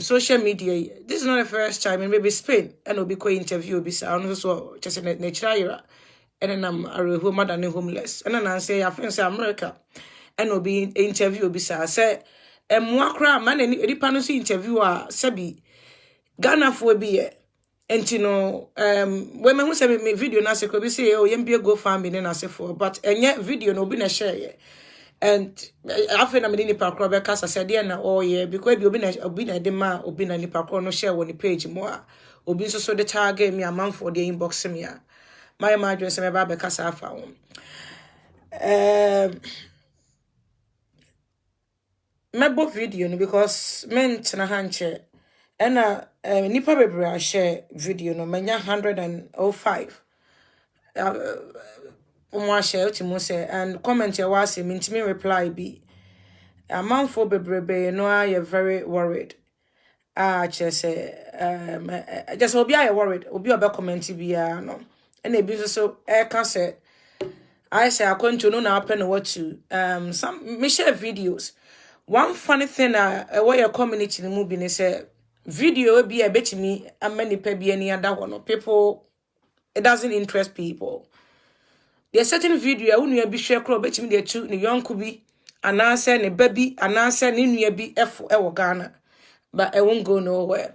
social media. This is not the first time, and maybe Spain and will be co interview be sound so just in nature. And then I'm a home than homeless. And then I say I friends America and will be interview be say mwakra man any panel interview sabi Ghana for be and women who say me video na se could say oh yembia go farming and I say for but and yet video no be na share. And after na me nipa kro be kasa said na oh yeah because obi na de ma obi na nipa kro no share on the page mo obi so the target me amount for the inbox me a my imagine say me ba be kasa afa won mebo video no because men tena hanche ena nipa bebre share video no manya 105 share to say and comment here was him intimi reply be amount for bebrebe no I very worried just say just obi I worried obi oba comment bia no and e bi so can say I say according to no na happen what to some me share videos. One funny thing where your community in the movie is say video be a bit me and many pe any other one people it doesn't interest people. There's certain video when you be share crowd bet me the two the young could be and answer the baby and answer in be F Ghana but I won't go nowhere.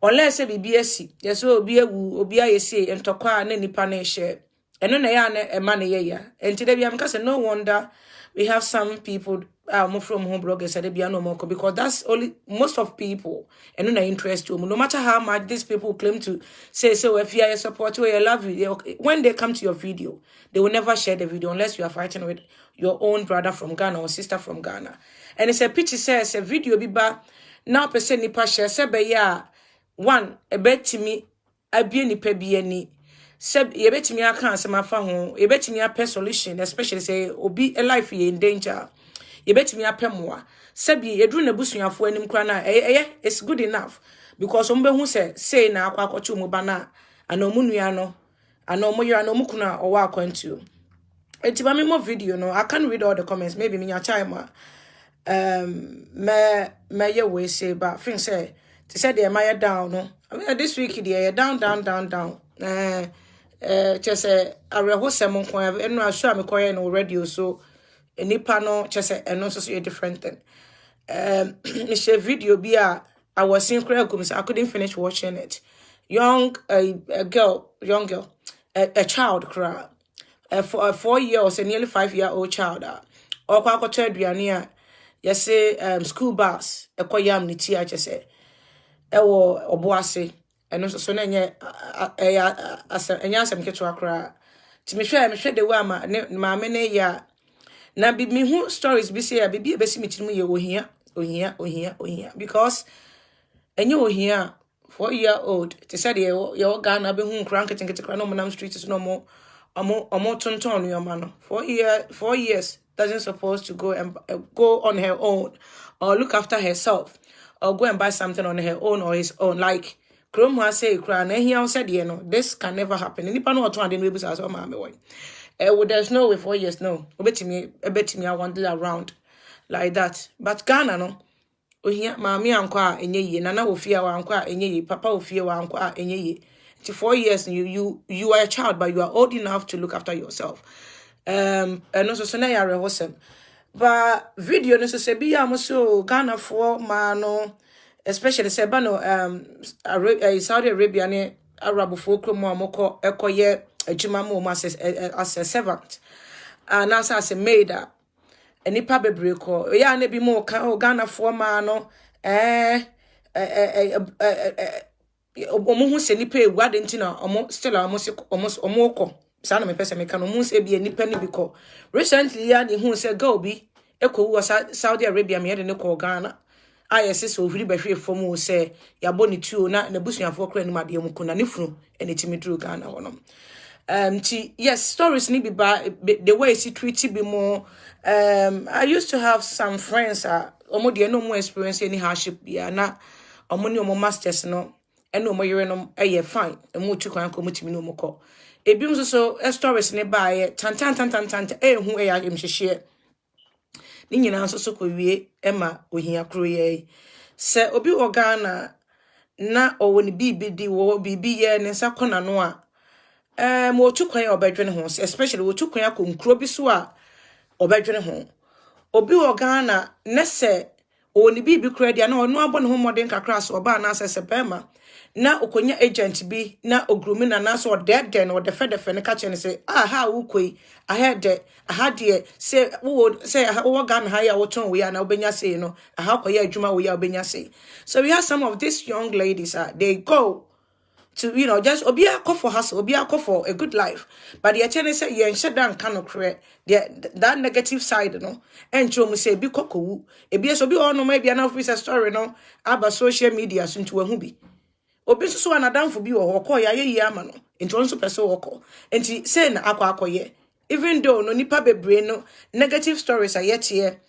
Unless a BBSC, yes, will be a woo or be a say and talk and any pane share. And then I a money and today I'm no wonder we have some people more from home bloggers at the no more because that's only most of people and no interest to no matter how much these people claim to say so if you are a supporter or you love you when they come to your video they will never share the video unless you are fighting with your own brother from Ghana or sister from Ghana and it's a picture says a video be ba now person nipa share say be ya one a bet to me a be nipa bi ani seb ye betimi aka asem afa ho ye betimi apɛ solution especially say obi a life ye in danger ye betimi apɛ moa seb ye dru na busuafo anim kra na it's good enough because ombe hu say na akwa akɔcho mu ba na ana omu nua no ana omu yira na omu kuna owa akwantu enti me more video no I can't read all the comments maybe me nya time me ye we say but thing say to say they my down no I mean this week they down just say I rehosem nko enu aso me koye no radio so nipa no just say eno so a different thing me share video bi I was seeing I couldn't finish watching it young young girl a child cry a 4 years a nearly 5-year-old child or kwa akoto aduane a yes say school bus e koyam ni ti a just say e wo oboase eno so na nye asem keto akra ti me hwe the way ma me ne ya na bi me hu stories bi say bi e besi mitinu ye ohia because enye ohia 4-year-old ti said ye Ghana be hu kran ketenkete kran no monam streets no mo tonton yo ma no 4 years doesn't supposed to go and go on her own or look after herself or go and buy something on her own or his own like Krom has say cry na he said this can never happen any pan or to and we as my way there's no way 4 years no obetimi I wander around like that but Ghana no ohia maami ankwa enye yi nana ofia wa ankwa enye yi papa ofia wa ankwa enye yi 4 years you are a child but you are old enough to look after yourself and also so na ya rehosem but video no so se bi ya mo so Ghana for man especially say bano Saudi Arabia ne Arab folk mo amoko ekoye adwuma mo as a servant and as a maid enipa bebre ko ya na bi mo ka Ghana for man no omo hu se nipa ewu ade ntina omo still omo ko sa na me pese me ka no mu se bi nipa ni bi ko recently ya ni hu se go bi ekowu Saudi Arabia me de ne ko Ghana ayese so huri behwe fom say yabo ni tuo na busuafo kra ni made mu kuna ne funu ene timi dru Ghana wonom yes stories ni ba the way she treat be more I used to have some friends omo de no more experience any hardship bia na omo ni omo masters no ene omo yere no fine emu tu kwan ko mutimi no moko ebi so stories ni ba tan hu ya mhyehyɛ ni nyina so ko wie ema ohia kro ye Se obi Ghana na owoni bibi di wo bibi ye ne nsa kona no a mo tukwan ya obedwene ho especially wo tukwan akonkro bi so a obedwene ho obi Ghana ne se owoni bibi kura dia na ono abone ho modern kakra so oba na se sepema na okonya agent bi na ogrumi na so dead na odefe ne ka chene say ha ukoi ahede ahade say wo say wo Ghana ha ya woton we na obenya say no aha koya adwuma we ya obenya say. So we have some of these young ladies they go to just obia call for hustle, obia call for a good life, but the chene say ye nhyɛ dan ka no kre that negative side no and chom say bi kokowu e bi so bi ono ma bia na office story no aba social media so nti wahu bi obi so anadamfo bi wo call ya ye ama no nti won so pese wo call nti say na akwa even though no nipa bebre no negative stories are yet here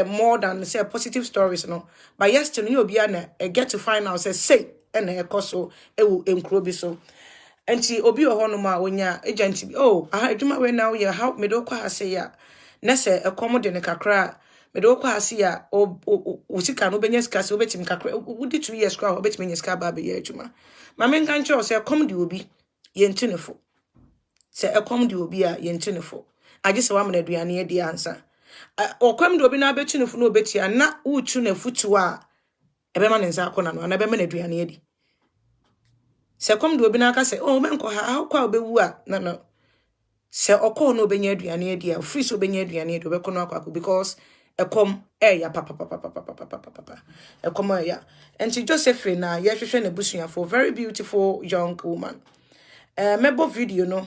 more than say positive stories no, but yesterday you obi na get to find out say and ekoso ewu enkro bi so enti obi ho ma onya agent bi adwuma we now ya how me do kwa ase ya na se ekom de ne kakra me do kwa ase ya o sika no benya sika se obetim kakra wudi 2 years kwa obetim nya sika ba be ya adwuma ma me nkan cho se ekom de obi ye ntunefo se ekom de obi a ye ntunefo age se wa me aduane e di ansa okom de obi na betunefo no obetia na utunefo tu a ebema ne nsa akona no na ebema na aduane e di se kom do obi na aka se menko ha kwa obewu a no se okọ no obenya aduane adi a free so obenya aduane adi obekọ no akwa because ekom ya papa ekom ya and Josephine na ye hwehwe na busuafo very beautiful young woman mebo video no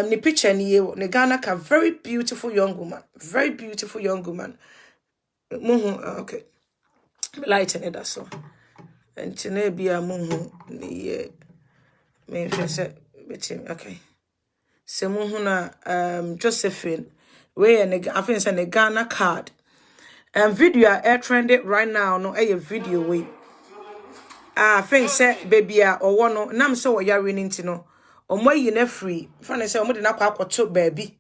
ni picture ni ne Ghana ka very beautiful young woman okay light in it so and na bia muhu ni me hwese betim okay se muhu na Josephine we and I think say Ghana card video air trended right now no video we I think say baby or no nam so yare nti no omo yi na free fa say omo de na kwa akoto baby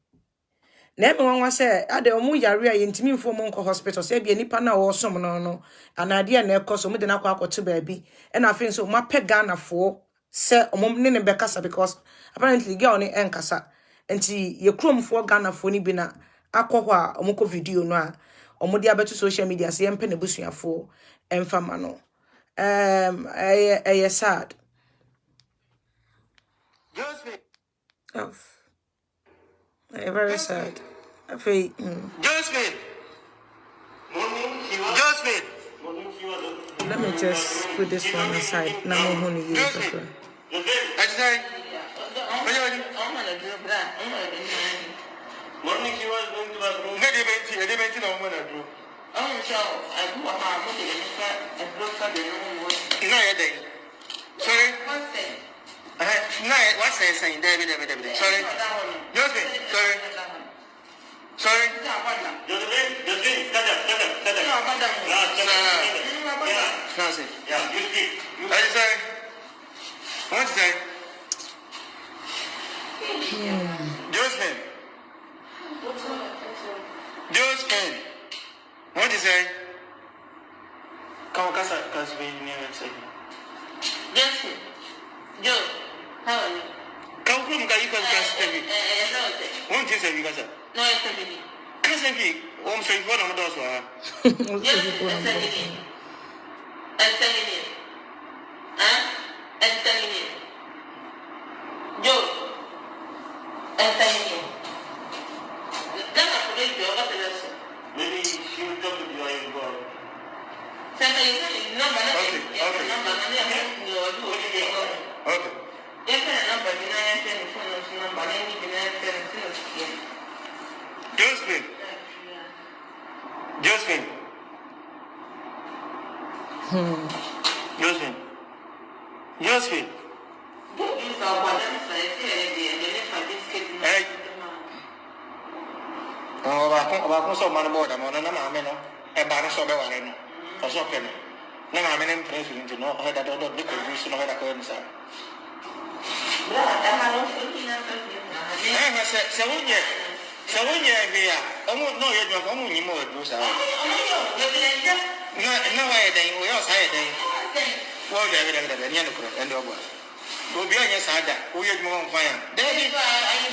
na eme wanwa say ade omo yare a yentimi mfo mo nko hospital say bia nipa na wo som no anade na ekoso omo de na kwa akoto baby and I think so ma pe Ghana fo say omo ne bekasa because apparently girl ne enkasa enti ye kromfo Ghana fo ni bi na akọhọ a omo ko video no a omo de abeto social media say empe na busuafo emfama no sad. Josephine. Oh. Very sad. I feel Josephine. Josephine. Let me just put this one aside. Now I'm going to use it. Morning she was going to bathroom. I didn't know what I do. Oh, so I do a man and broke the room. No, I didn't. Sorry. What's saying, David? Sorry. Josephine, sorry. Sorry. Josephine, stand up. No, yeah, you speak. I say. What's that? Josephine. Josephine. What is that? Come on, because we near and say. Josephine. Joe, how are you? Come from Gaika, won't you say because? No, it's a baby. Cousin P, home straight one of those. I'm telling you. Joe, I'm telling you. Then I forget you about the lesson. Maybe she will talk to you and go. Okay. Josephine. Josephine. Josephine. Josephine. Hey. Aku so mana boda mana nama ame no. Barang so be wale no. Oso ke no. Nama ame nem presu nti no. Heda do de ko bisu no heda ko nsa. Se wonye via. Omo no ye do omo nyimo e do sa. No, we also had a well, David, and Yanko, and over. We'll be on your side. We had more fire. David, I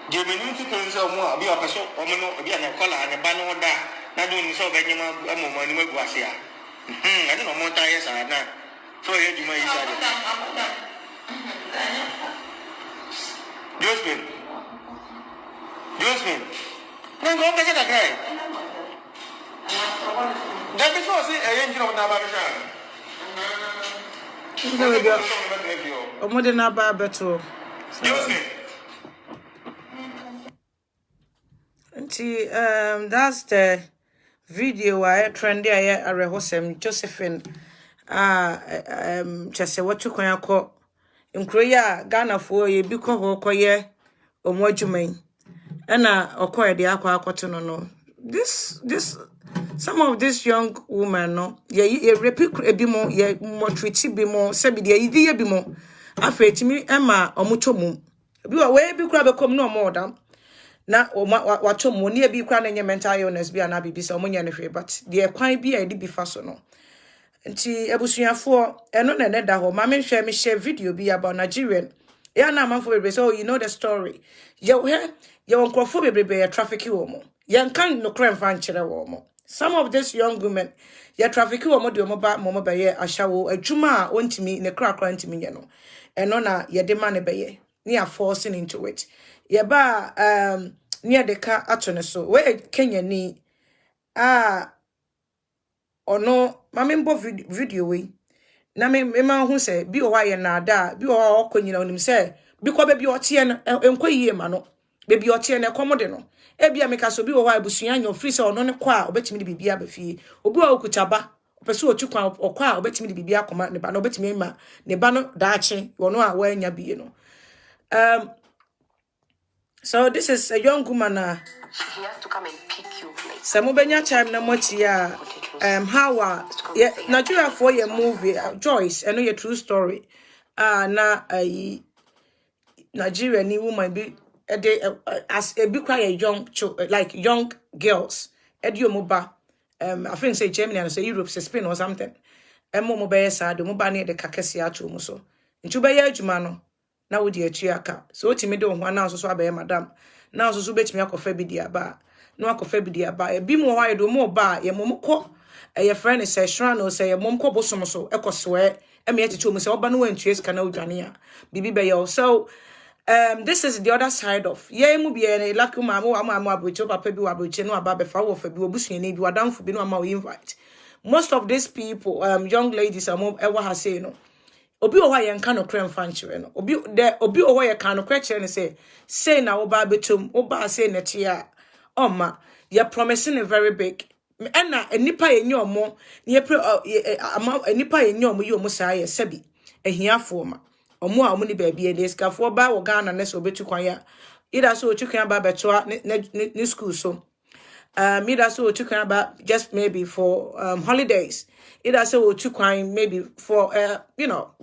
Geminute turns out more, be a person, or be a collar and a banner that, not doing so very much a moment was here. I don't know more tires are not. So you may Josephine. Josephine. No, go get a guy. That is what I engine of Navarra. Omo de na ba beto. Josephine. That's the video I trendy I arehosem Josephine chese watu kwan akọ nkroya Ghana fo ye bi kọ ho koye omo adwuman na okoye de akọ no this some of this young women no ye repi ebi mo ye motriti bi mo se bi de yidi ye bi mo afetimi ema omutomum bi wa we bi kura bekom no omo odam na wato mo ne bi kura na nye mental illness bi ana bibi se omonye ne hwe but de kwan bi a de bi fa so no nti ebusuafo eno na ne da ho ma me hwe me share video bi about Nigerian ya na amafo bebre so you know the story ye nkrofo bebre ya traffic wo mo ye nkan no crime fan kire wo mo some of this young women ye traffic wo mo de mo ba ye ahyawo adwuma a ontimi ne kra ntimi nye no eno na ye de ma ne be ye ne are forcing into it ye ba near the car atone so we Kenya ni ono mamembo video we na me ma hu se bi o wa ye na da bi o okonyina onim se bi ko be bi o tie no enkoyie ma no be bi o tie no komode no e bia me ka so bi o wa abusua anyo free se ono ne kwa obetimi de bibia ba fie obi wa okutaba opese otukwa okwa obetimi de bibia koma ne ba no obetimi ma ne ba no daache wono a wa anya bie no so this is a young woman he has to come and pick you like Samubenya time na mochi ya how Nigeria for your movie Joyce I know your true story na Nigeria ni woman be as a be quite young like young girls edio moba I think say Germany and say Europe say Spain or something mo be sad mo ba ne de kakese ato mo so ntu be ya adwuma no na wo de atuaka so otimi de ho na so abaye madam na so betimi akofa bi dia ba no akofa bi dia ba e bi mo ho do mo ba ye mo ko ye friend say shran no say ye mo ko bosom so ekosoe e me yetete mo say oba no wantue sika na odwane a bibi be ye so this is the other side of ye mu bi e like ma abucho papa bi wabuche no aba be fa wo fa bi obusuani bi wadamfo bi no ama we invite most of these people young ladies am ewa ha say no obi o wa ye nka no krem fan chire no obi o wa ye kan no kre chire ne say na wo ba betom wo ba say na tia oma you promising a very big na enipa ye nyomo ne pre enipa ye nyomo yi omo sa ye sabi ehiafo ma omo a omo ni ba bia de skafo ba wo Ghana ne so betu kwan ya ida so otukwan ba beto ne school so me that so otukwan ba just maybe for holidays either say otukwan maybe for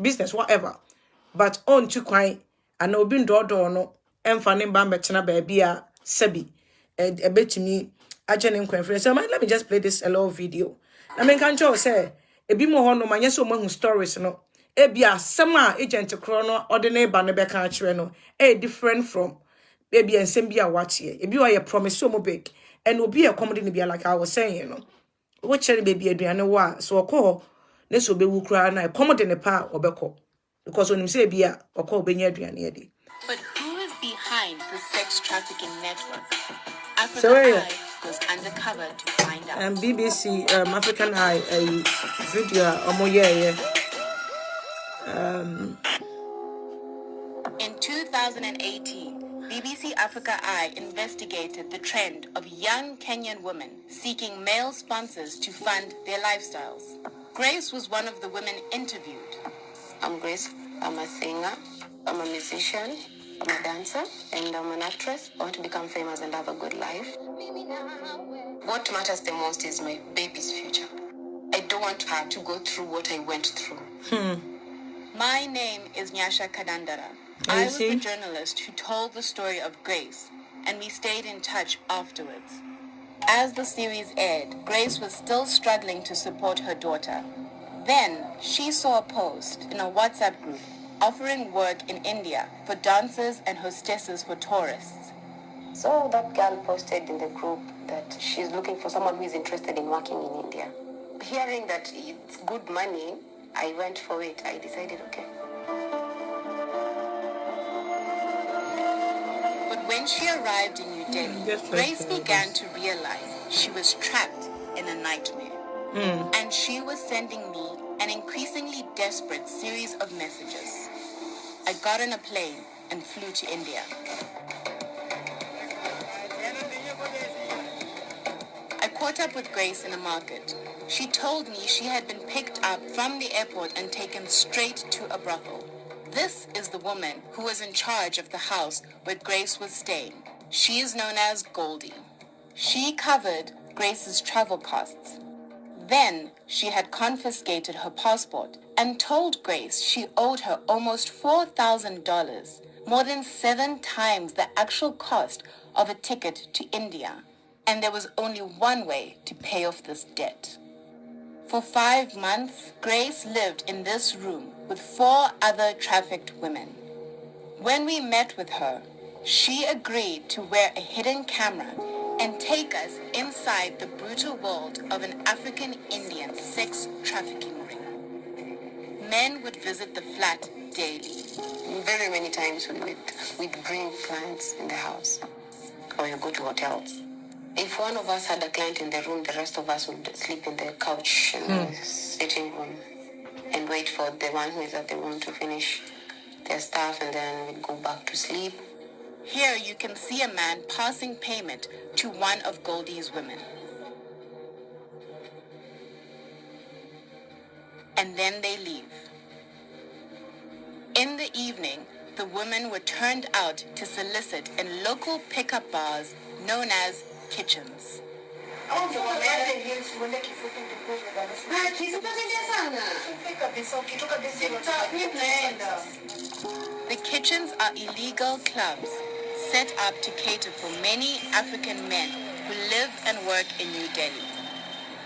business whatever but on tukwan and obi ndo no emfa ne ba metena ba bia sabi e betimi agene nkwanfre so let me just play this a little video na me kan cho say ebi mo ho no manye so mahu stories no e bia sem a agent kro no ordinary ba ne be kan kire no different from baby ensem bia wache ebi o ye promise so mo big and obi e comedy ni bia like I was saying what cherry baby aduane wa so okọ ne so be wukura na comedy ne pa obekọ because when him say bia okọ obenya aduane edi. But who is behind the sex trafficking network? African So, Eye goes undercover to find out. And BBC African Eye a video In 2018, BBC Africa Eye investigated the trend of young Kenyan women seeking male sponsors to fund their lifestyles. Grace was one of the women interviewed. I'm Grace. I'm a singer. I'm a musician. I'm a dancer. And I'm an actress. I want to become famous and have a good life. What matters the most is my baby's future. I don't want her to go through what I went through. My name is Nyasha Kadandara. I was the journalist who told the story of Grace and we stayed in touch afterwards. As the series aired, Grace was still struggling to support her daughter. Then, she saw a post in a WhatsApp group offering work in India for dancers and hostesses for tourists. So that girl posted in the group that she's looking for someone who is interested in working in India. Hearing that it's good money, I went for it. I decided, okay. But when she arrived in New Delhi, Grace began to realize she was trapped in a nightmare. And she was sending me an increasingly desperate series of messages. I got on a plane and flew to India. I caught up with Grace in a market. She told me she had been picked up from the airport and taken straight to a brothel. This is the woman who was in charge of the house where Grace was staying. She is known as Goldie. She covered Grace's travel costs. Then she had confiscated her passport and told Grace she owed her almost $4,000, more than 7 times the actual cost of a ticket to India. And there was only one way to pay off this debt. For 5 months, Grace lived in this room with 4 other trafficked women. When we met with her, she agreed to wear a hidden camera and take us inside the brutal world of an African Indian sex trafficking ring. Men would visit the flat daily. Very many times we'd bring clients in the house, or you go to hotels. If one of us had a client in the room, the rest of us would sleep in the couch in the sitting room and wait for the one who is at the room to finish their stuff, and then we'd go back to sleep. Here you can see a man passing payment to one of Goldie's women. And then they leave. In the evening, the women were turned out to solicit in local pickup bars known as kitchens. The kitchens are illegal clubs set up to cater for many African men who live and work in New Delhi.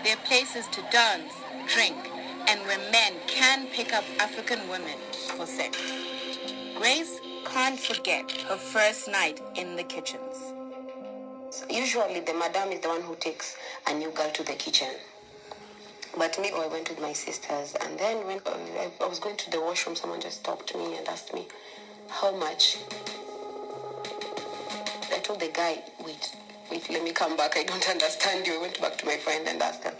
They're places to dance, drink, and where men can pick up African women for sex. Grace can't forget her first night in the kitchens. Usually the madam is the one who takes a new girl to the kitchen. But me, I went with my sisters, and then when I was going to the washroom, someone just stopped me and asked me, how much? I told the guy, wait, let me come back. I don't understand you. I went back to my friend and asked her.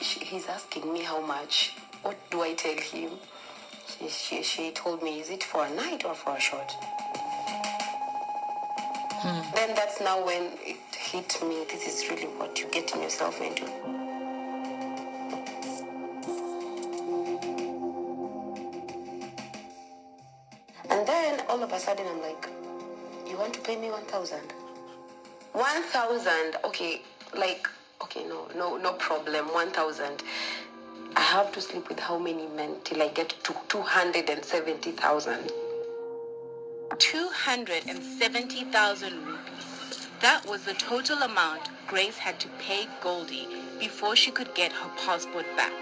He's asking me how much. What do I tell him? She told me, is it for a night or for a short? Then that's now when it hit me. This is really what you're getting yourself into. And then all of a sudden I'm like, you want to pay me 1,000? 1,000, okay, no problem, 1,000. I have to sleep with how many men till I get to 270,000? 270,000 rupees. That was the total amount Grace had to pay Goldie before she could get her passport back.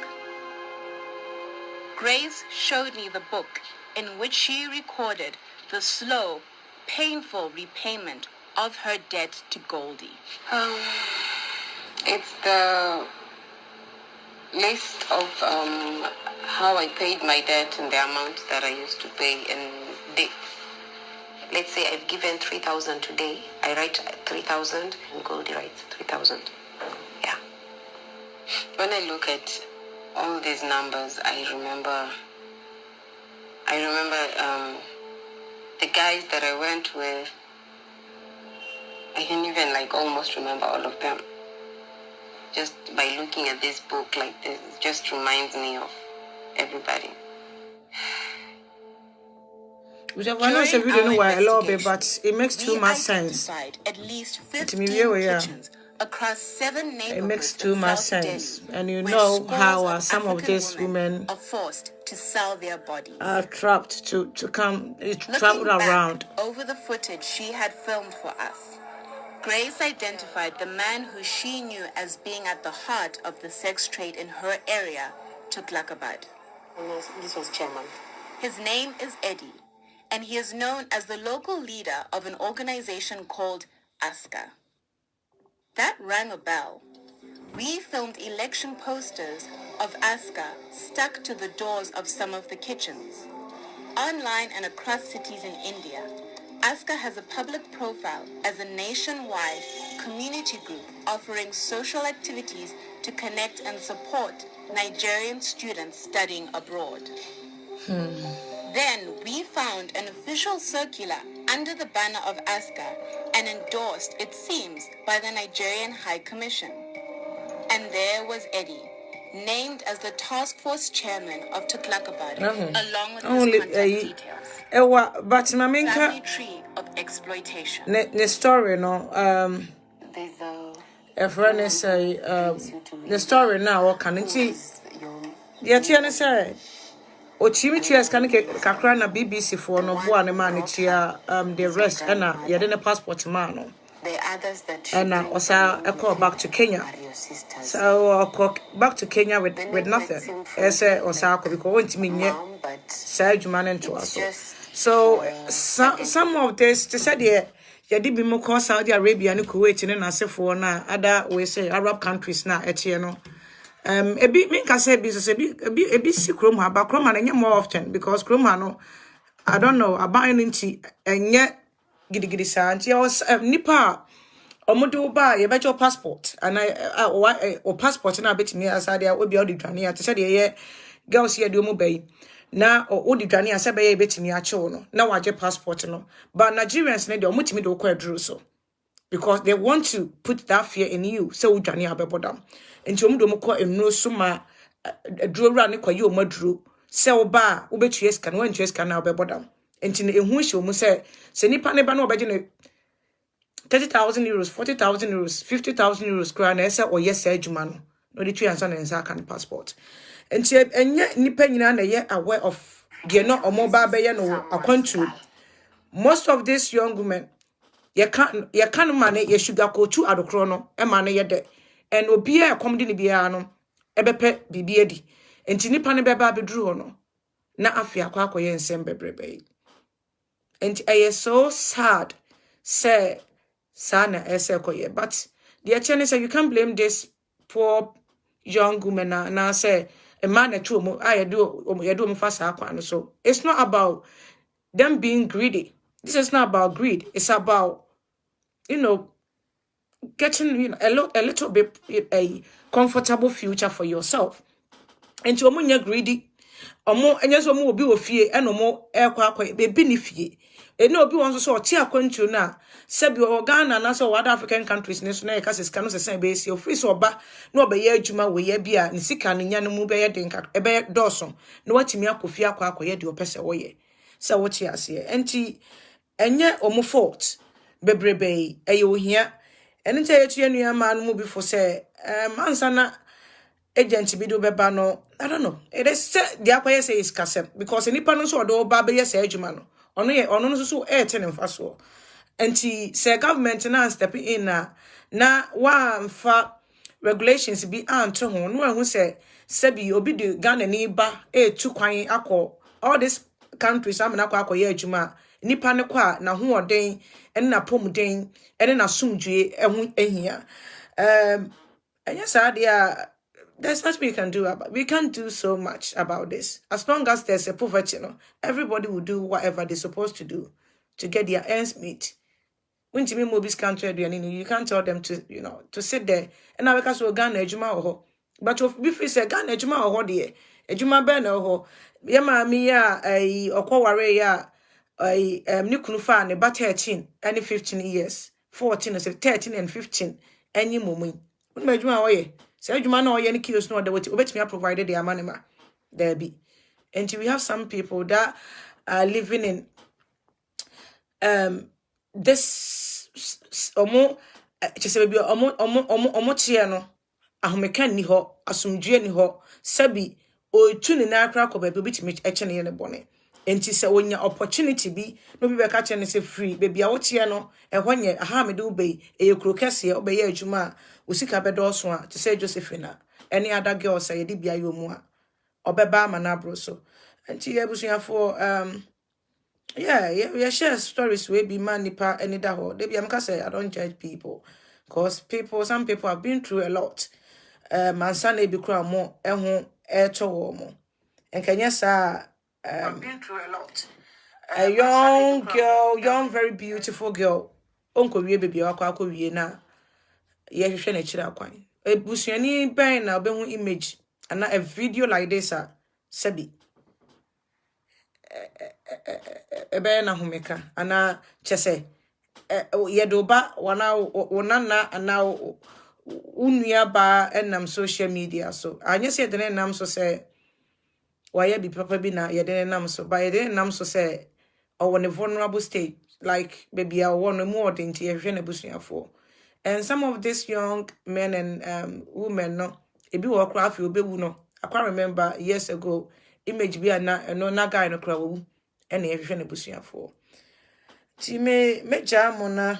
Grace showed me the book in which she recorded the slow, painful repayment of her debt to Goldie. It's the list of how I paid my debt and the amount that I used to pay in dates. Let's say I've given 3,000 today. I write 3,000 and Goldie writes 3,000. Yeah. When I look at all these numbers, I remember the guys that I went with. I can even almost remember all of them. Just by looking at this book like this, it just reminds me of everybody. Which I know a little bit, but it makes too much sense. At least 15 yeah. kitchens across 7 It neighborhoods makes in too much South sense. Delhi, And you where know scores how of some of African these women are forced to sell their bodies. are trapped to come, travel Looking back around. over the footage she had filmed for us, Grace identified the man who she knew as being at the heart of the sex trade in her area, Tuklakabad. This was chairman. His name is Eddie, and he is known as the local leader of an organization called ASCA. That rang a bell. We filmed election posters of ASCA stuck to the doors of some of the kitchens. Online and across cities in India, ASCA has a public profile as a nationwide community group offering social activities to connect and support Nigerian students studying abroad. Then we found an official circular under the banner of ASCA and endorsed, it seems, by the Nigerian High Commission. And there was Eddie, named as the task force chairman of Tuklakabad, along with his contact details. But Family tree of exploitation. The story, no, There's a a friend is the story now, or can it see? The Tiana said, O Chimichias can kakra na BBC for no boa man chia the rest and ya didn't passport man. the others that And also I call back to Kenya. are your sisters. So I call back to Kenya with nothing. I say Osaka because went to me yet Mom, but Sage man into us. just So some of this to say there ya did be more cause Saudi Arabia and Kuwait and I say for na other we say Arab countries na etieno. A bit me can say business a bit sick room about Chroma and more often because Chroma no I don't know about into and yet giddy sound. Yeah, was Nipa or buy a better passport and or passport and I bet me as I will be all the Drania to say yeah girls here do mobile. Now or the Drania said by bet me a chono. Now I get passport no. But Nigerians need to much me do quite so. Because they want to put that fear in you. So Drania bebodam. And you do more and no suma drew run kwa you madru. Sell bar, ubet can one chess can now bebodam. And in which you must say, Senipa never know about 30,000 euros, 40,000 euros, 50,000 euros, crown, or yes, sir, Jumano. No, the tree and son and Sakan passport. And yet, Nipenina, yet aware of Geno or mobile bayano, a country. Most of these young women, you can't money, you should go to Adocrono, a man yet, and will be a comedy biano, ebepe bibiedi, and Tinipane beba bedruono. Na afia kwa yen sembe brebe. And I is so sad, say, sana esekoye. But the attorney say you can't blame this poor young woman now say a man at two I do fast. So it's not about them being greedy. This is not about greed. It's about getting a little bit a comfortable future for yourself. And to you're greedy. Omo enyeso mo obi ofie eno mo ekwa be ni fie eno obi won so ti akwantu na sebi o Ghana na so other African countries ne so na yeka sika no sesen be esi ofiri so oba na obaye adwuma we ye bia ne sika no nya no mu be ye denka e be doso na watimi akofie akwa de opese wo ye se wo ti ase enti enye omo fault bebrebe eye ohia ene nche yetu ye nua ma no mu bi fo se mansa na agent bi do beba no I don't know. It is the akwaye say is kasem because any no so do ba be yes adwuma no. Ono no so e ten mfaso. Enti say government na step in na wa mfa regulations bi anto ho no ehun say bi obi de Ghana ni ba tu kwan akọ all these countries am na akwaye adwuma nipa ne kwa na ho oden ene na pomuden ene na sumdue ehun ehia. And yes there's nothing we can do about. We can't do so much about this. As long as there's a poverty, everybody will do whatever they're supposed to do to get their ends meet. When Jimmy Mobi's country, you can't tell them to, to sit there. And now because we're Ghana, Ejuma oho. But if we say Ghana, Ejuma oho dear, Ejuma ben oho. Yama miya okwaware ya nikunufa ne ba 13 and 15 years, 14 or 13 and 15 any moment. What my Ejuma oye? Say you man or any kilos no the way to provided their money there be. And we have some people that are living in this Chese baby omo tie no ahomeka ni ho asomdue ni ho sabi o tu ni na akra ko baby bitimi eche ne bone enti se wonya opportunity bi no bi be ka che ne se free baby a wotie no ehonye aha me de ubei eyekro kese obeye adwuma osika bedoso a te se Josephine any other girl say de bia yomu a obeba ma na bro so enti ebusuafo yeah, share stories we be man nipa any da ho. They be am say I don't judge people, cause some people have been through a lot. And son be cry more ehun to mo. And can yes I've been through a lot. A young girl, young very beautiful girl. Uncle we baby akwa wie na ye hwehwe na chira kwan. Ebusuani ben na obehu image and a video like this sebi ebe na homeka ana chese yedoba wonana ana unua ba enam social media so anye se de nam so se waye bi papa bi na ye de nam so ba ye de nam so se or a vulnerable state like baby I want more than to busuafo. And some of these young men and women no ebi wo kra afi obewu no I can't remember years ago image bi na guy no kra wo and ehwehwe na busuafo ti me jamona.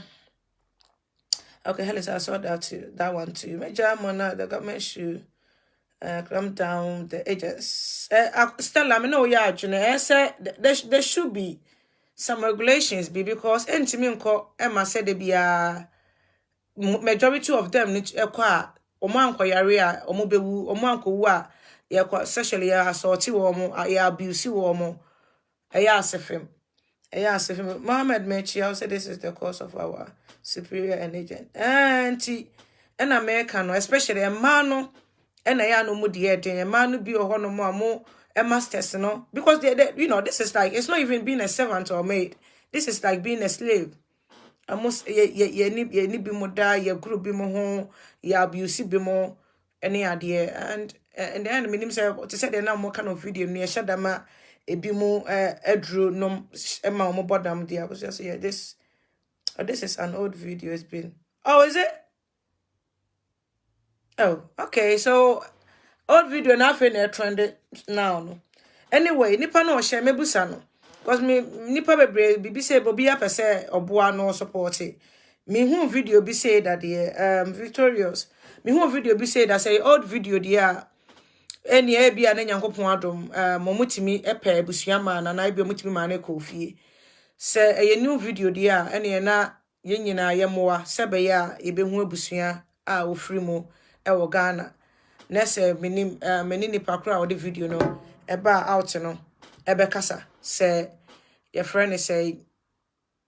Okay, hell I saw that one too. Me jamona the government should clamp down the agents. Stella me know ya adwene say there should be some regulations be because entimi nko Emma said they be majority of them need ekwa omo ankoyare a omo bewu omo ankowu a ye kwa sexually assault wo omo ya abuse wo omo eya asefem Mohammed Mechi said this is the cause of our superior and agent anti in America no especially a man no and ya no mu de a man no bi oho no mo masters no because they you know this is like it's not even being a servant or maid, this is like being a slave. Almost ye ni bi mo da ye group bi mo ho ye abuse bi mo any idea and in the end minim say to say na mo kind of video no ye shadama ebi mo edru no ema mo bodam dia because say yeah, this is an old video. It's been is it? Oh, okay, so old video na fe na trend now no. Anyway, nipa no share mebusa no. Cause me nipa bebre bibi say bobi apese oboa no support it. Me hu video bi say that the victorious. Me hu video bi say that say old video dia eni e bia na nyankopon adom momutimi epe busuama na na bia mutimi ma na kofie. Se eye new video dia eni na yenyina yemoa sebe ya ebehu abusua a ofri mu e wo Ghana. Na se menim menini pakra o de video no eba out no ebe kasa se your friend say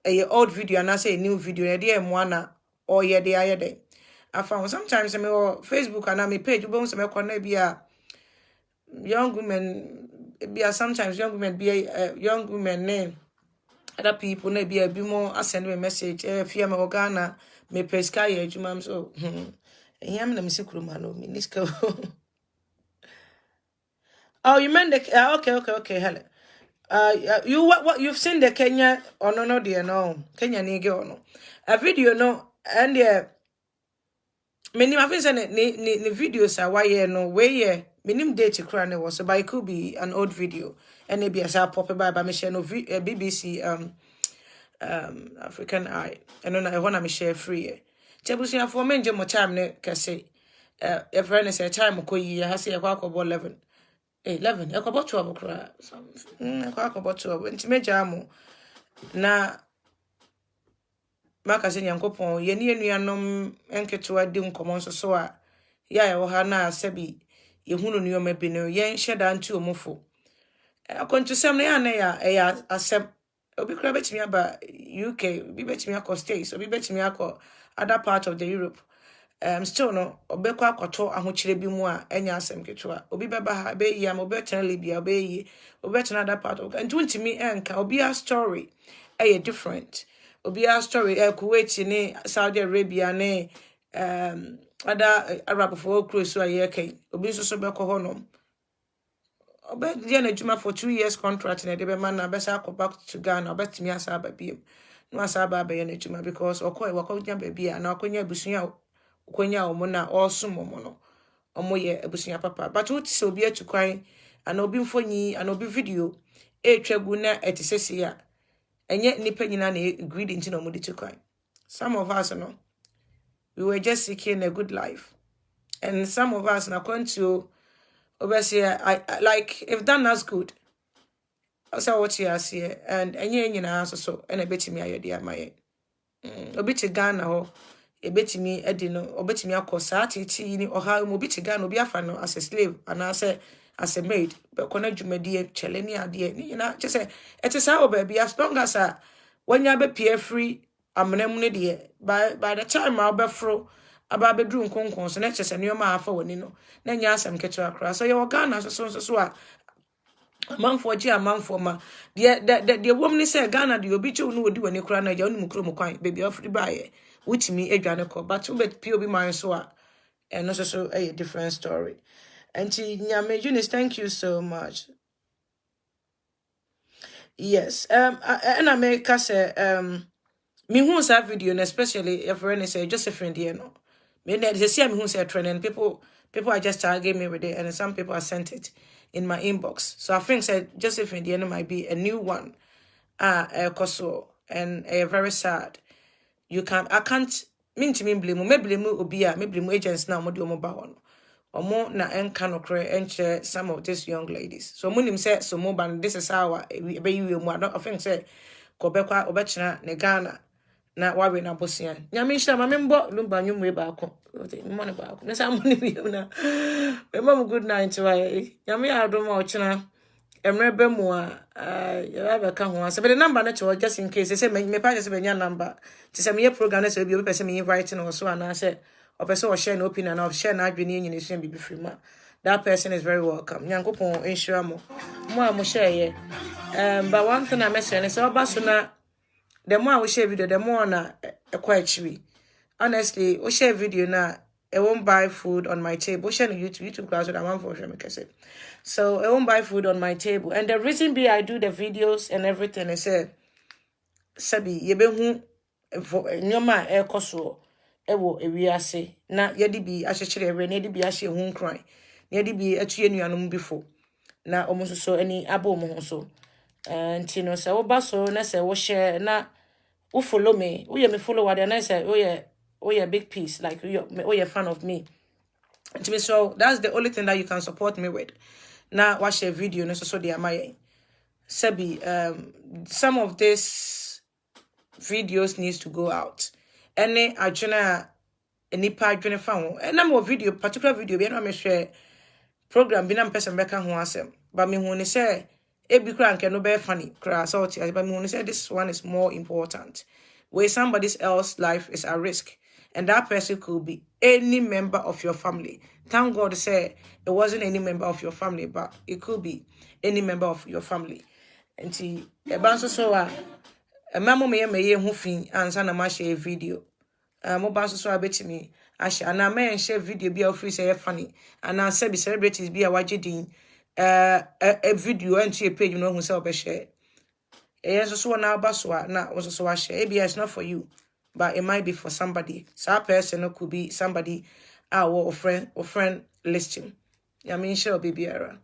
a old video and I say a new video e dey na or ye dey ayede. I found sometimes me on Facebook and on my page you bounce me connect be a young women be sometimes young women be a young women name other people na be a bit more send me a message fear me Ghana me peska ye adwuma so him na me sikuru ma no me niska. Oh, you meant the okay, hello. You what you've seen the Kenya or no dear no Kenya nige or no a video no and many of us the videos are why no way minim date crown was so but it could be an old video and maybe as I pop by Michelle no BBC African Eye and then I wanna me share free. Tebusia for men mo time ne kase a friend is a time ko yi ha se yakwa 11 ekwa 12 kra ekwa 12 nti meja mo na maka se nyankopon ye ne anuanom enketo adi nkomo so a ya wo ha na sabi ye hunu niyoma bi no ye nheda nti omofo akontusem na ya asem obi kra betimi aba UK obi betimi akọ States obi betimi akọ other part of the Europe still no obekọ akoto ahochire bi mu a enya asem ketwa obi beba ha be yi am obi tena Libya be yi obi tena other part of and ntimi enka obi a story different obi a story Kuwait ni Saudi Arabia ni other Arab for cruise so ayekai obi so beko honom obi dia na juma for 2 years contract na de be man na be sa back to Ghana obetimi asa ba biem no asaba be na chuma because okoi wakonya baby na akonya busunya okonya omo na osom omo no omo ye abusunya papa but what is obi atukwan ana obi mfonyi ana obi video etwagu na etisesi a enye nipa nyina na ingredient na omo ditukwan. Some of us no we were just seeking a good life, and some of us na going to obviously I like if done as good. Also what you see and enye nyina so and ebetimi ayede amaye. Obi te Ghana ho ebetimi edi no obetimi akosa titi ni oha mo bi te Ghana obi afa no as a slave and as a maid but kona dwumadi chele ni ade ni nyina che se etisa o ba bi as long as when you be peer free amnam ne de by the time I be fro aba be dru nkonkon so na che se ne ma afa woni no na nya asem keto akra so ye Ghana so a amanfo ji amanfo ma de woman say Ghana de obi che unu odi wani kra na ja unu mukro mu kwan baby ofri baaye wutimi adwane ko but we be obi man so a no so a different story. And Nyame Eunice, thank you so much. Yes, and I make say me who say video, and especially if friend say Josephine, no. Me they see me who say training people are just tagging me with it, and some people have sent it in my inbox. So I think said Josephine might be a new one, koso, and very sad. I can't mean to me blame, maybe blame obia, maybe blame agents now, mo ba one. Omo na enka nokre enche some of these young ladies. So munim say so mo ban this is how be you mu. I think say kobekwa obechina ne Ghana na wawe na bosia. Nyame hira ma membo lumba nwum we ba ko. Mo ne ba ko. Na sa mo ne bi na. Me mom good night why. Nyame adom a ochina emre be mu a ya be ka ho ase. But the number na cho just in case say me pa just be nya number. Ti say me program na say obi person me invite no so na say or person or share an opinion of share na adwene yin nation be free ma. That person is very welcome. Nyankopon ensure mo share ye. But one thing I mention is oba so na the more we share video the more na quite chiwi. Honestly, we share video na I won't buy food on my table. Share on YouTube class with a man for sure make say. So I won't buy food on my table. And the reason be I do the videos and everything is sabi ye be hu nyoma e koso ewo ewiase na yedi bi ahyekere ewe na yedi bi ahye hu nkran na yedi bi atue nuanom bifo na omusoso ani abo mo so ntino se wo baso na se wo share na wo follow me wo ye me follow wa na se wo ye big piece like wo ye fan of me ntimi so that's the only thing that you can support me with na wa share video no so dey amaye sabi some of this videos needs to go out. Any adwena nipa adwene fa ho na mo video particular video bi na me share program bi na person beka ho asem ba me hu ni say e bi kra nke no be funny kra so ba me hu ni say this one is more important where somebody else's life is at risk and that person could be any member of your family. Thank God say it wasn't any member of your family but it could be any member of your family. And e ba so mama me hu fin ansa na ma share video mo ba so abetimi ahye ana ma share video bi ofri say funny ana say be celebrities bi a wagedin a video and your page no hu say obe share so na ba so na wo so share maybe it's not for you but it might be for somebody. So that person could be somebody our friend listing. I mean sure baby era.